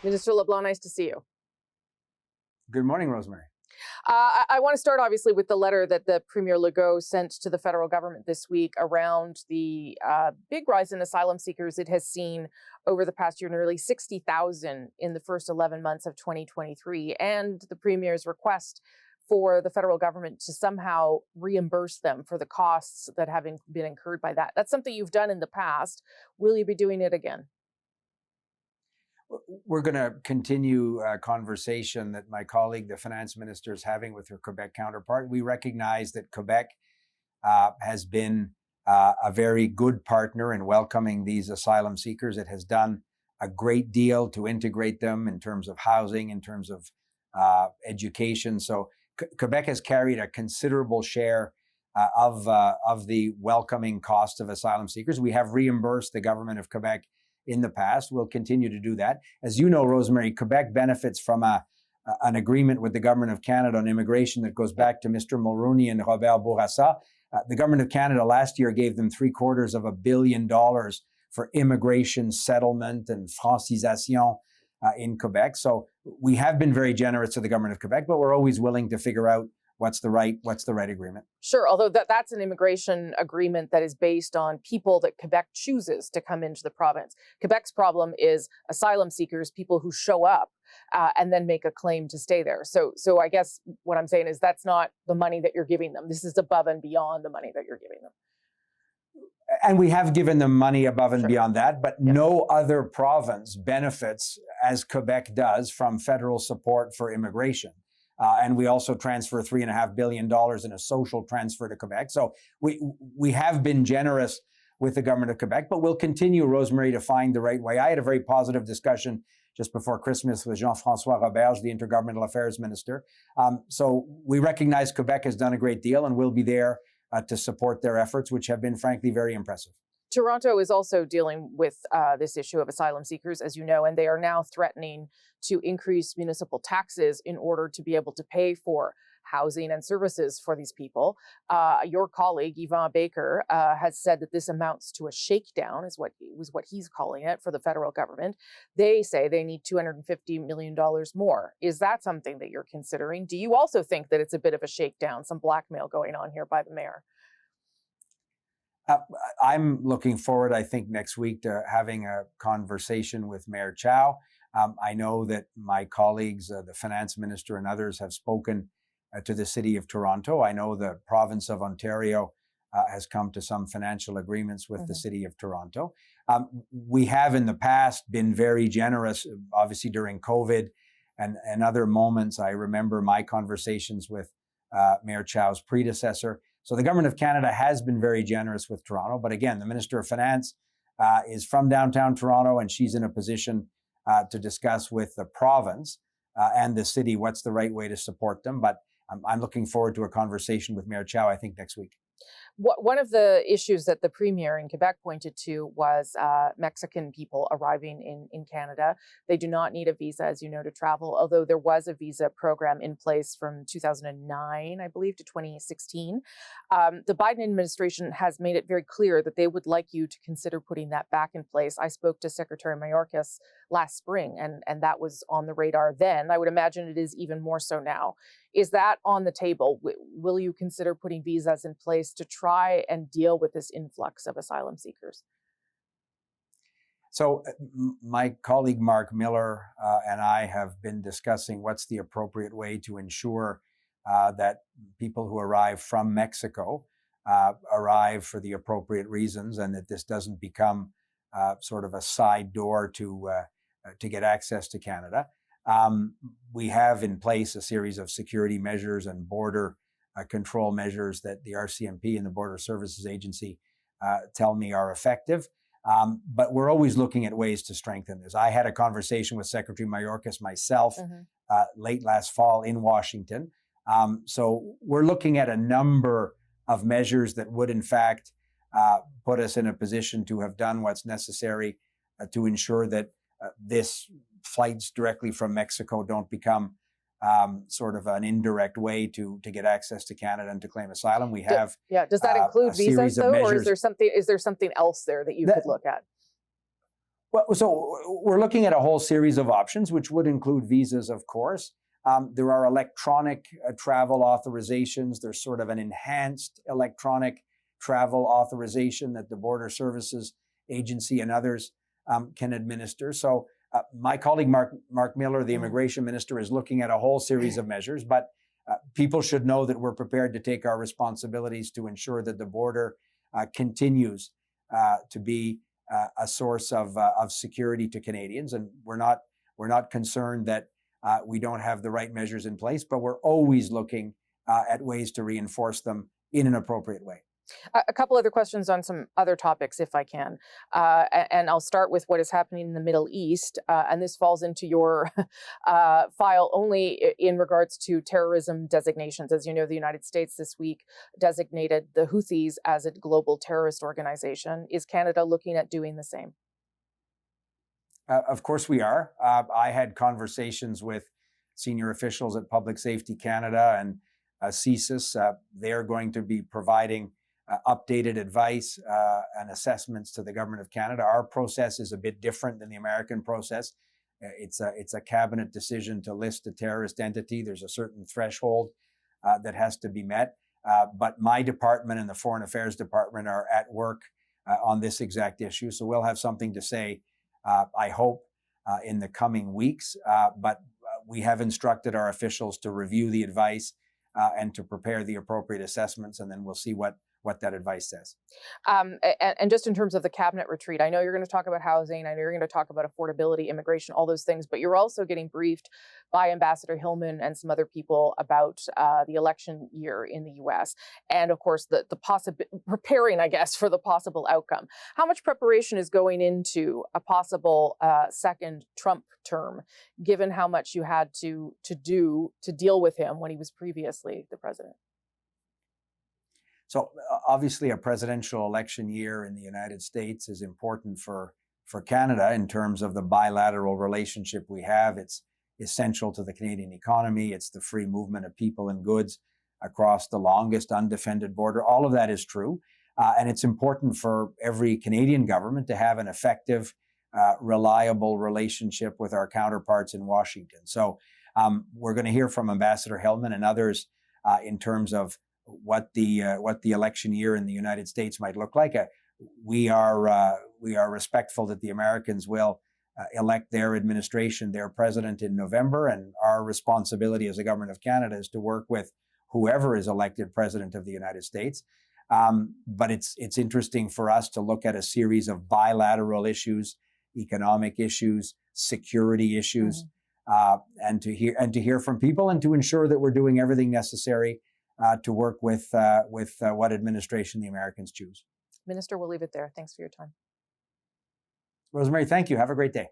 Minister LeBlanc, nice to see you. Good morning, Rosemary. I want to start, obviously, with the letter that the Premier Legault sent to the federal government this week around the big rise in asylum seekers it has seen over the past year, nearly 60,000 in the first 11 months of 2023, and the Premier's request for the federal government to somehow reimburse them for the costs that have been incurred by that. That's something you've done in the past. Will you be doing it again? We're going to continue a conversation that my colleague, the finance minister, is having with her Quebec counterpart. We recognize that Quebec has been a very good partner in welcoming these asylum seekers. It has done a great deal to integrate them in terms of housing, in terms of education. So Quebec has carried a considerable share of the welcoming cost of asylum seekers. We have reimbursed the government of Quebec in the past. We'll continue to do that. As you know, Rosemary, Quebec benefits from an agreement with the Government of Canada on immigration that goes back to Mr. Mulroney and Robert Bourassa. The Government of Canada last year gave them $750 million for immigration settlement and francisation in Quebec. So we have been very generous to the Government of Quebec, but we're always willing to figure out what's the right agreement. Sure, although that's an immigration agreement that is based on people that Quebec chooses to come into the province. Quebec's problem is asylum seekers, people who show up and then make a claim to stay there. So I guess what I'm saying is that's not the money that you're giving them. This is above and beyond the money that you're giving them. And we have given them money above and beyond that, but no other province benefits as Quebec does from federal support for immigration. And we also transfer $3.5 billion in a social transfer to Quebec. So we have been generous with the government of Quebec, but we'll continue, Rosemary, to find the right way. I had a very positive discussion just before Christmas with Jean-François Roberge, the Intergovernmental Affairs Minister. So we recognize Quebec has done a great deal and we'll be there to support their efforts, which have been, frankly, very impressive. Toronto is also dealing with this issue of asylum seekers, as you know, and they are now threatening to increase municipal taxes in order to be able to pay for housing and services for these people. Your colleague, Yvan Baker, has said that this amounts to a shakedown, is what he's calling it, for the federal government. They say they need $250 million more. Is that something that you're considering? Do you also think that it's a bit of a shakedown, some blackmail going on here by the mayor? I'm looking forward, I think, next week to having a conversation with Mayor Chow. I know that my colleagues, the finance minister and others, have spoken to the city of Toronto. I know the province of Ontario has come to some financial agreements with the city of Toronto. We have in the past been very generous, obviously during COVID and other moments. I remember my conversations with Mayor Chow's predecessor. So the government of Canada has been very generous with Toronto. But again, the Minister of Finance is from downtown Toronto, and she's in a position to discuss with the province and the city what's the right way to support them. But I'm looking forward to a conversation with Mayor Chow, I think, next week. One of the issues that the Premier in Quebec pointed to was Mexican people arriving in Canada. They do not need a visa, as you know, to travel, although there was a visa program in place from 2009, I believe, to 2016. The Biden administration has made it very clear that they would like you to consider putting that back in place. I spoke to Secretary Mayorkas last spring, and that was on the radar then. I would imagine it is even more so now. Is that on the table? Will you consider putting visas in place to try and deal with this influx of asylum seekers? So my colleague Mark Miller and I have been discussing what's the appropriate way to ensure that people who arrive from Mexico arrive for the appropriate reasons, and that this doesn't become sort of a side door to get access to Canada. We have in place a series of security measures and border control measures that the RCMP and the Border Services Agency tell me are effective. But we're always looking at ways to strengthen this. I had a conversation with Secretary Mayorkas myself late last fall in Washington. So we're looking at a number of measures that would, in fact, put us in a position to have done what's necessary to ensure that this flights directly from Mexico don't become sort of an indirect way to get access to Canada and to claim asylum. We have does that include visas though, or is there something else there that you could look at? Well, so we're looking at a whole series of options, which would include visas, of course. There are electronic travel authorizations. There's sort of an enhanced electronic travel authorization that the Border Services Agency and others can administer. So my colleague, Mark Miller, the immigration minister, is looking at a whole series of measures, but people should know that we're prepared to take our responsibilities to ensure that the border continues to be a source of security to Canadians. And we're not concerned that we don't have the right measures in place, but we're always looking at ways to reinforce them in an appropriate way. A couple other questions on some other topics, if I can. And I'll start with what is happening in the Middle East. And this falls into your file only in regards to terrorism designations. As you know, the United States this week designated the Houthis as a global terrorist organization. Is Canada looking at doing the same? Of course we are. I had conversations with senior officials at Public Safety Canada and CSIS. They're going to be providing updated advice and assessments to the Government of Canada. Our process is a bit different than the American process. It's a cabinet decision to list a terrorist entity. There's a certain threshold that has to be met. But my department and the Foreign Affairs Department are at work on this exact issue. So we'll have something to say, I hope, in the coming weeks. But we have instructed our officials to review the advice and to prepare the appropriate assessments, and then we'll see what that advice says. And just in terms of the cabinet retreat, I know you're going to talk about housing, I know you're going to talk about affordability, immigration, all those things, but you're also getting briefed by Ambassador Hillman and some other people about the election year in the US. And of course, the preparing, I guess, for the possible outcome. How much preparation is going into a possible second Trump term, given how much you had to deal with him when he was previously the president? So obviously a presidential election year in the United States is important for Canada in terms of the bilateral relationship we have. It's essential to the Canadian economy. It's the free movement of people and goods across the longest undefended border. All of that is true. And it's important for every Canadian government to have an effective, reliable relationship with our counterparts in Washington. So we're going to hear from Ambassador Hillman and others in terms of what the election year in the United States might look like. We are respectful that the Americans will elect their administration, their president in November, and our responsibility as the Government of Canada is to work with whoever is elected president of the United States. But it's interesting for us to look at a series of bilateral issues, economic issues, security issues, and to hear from people and to ensure that we're doing everything necessary to work with what administration the Americans choose. Minister, we'll leave it there. Thanks for your time. Rosemary, thank you. Have a great day.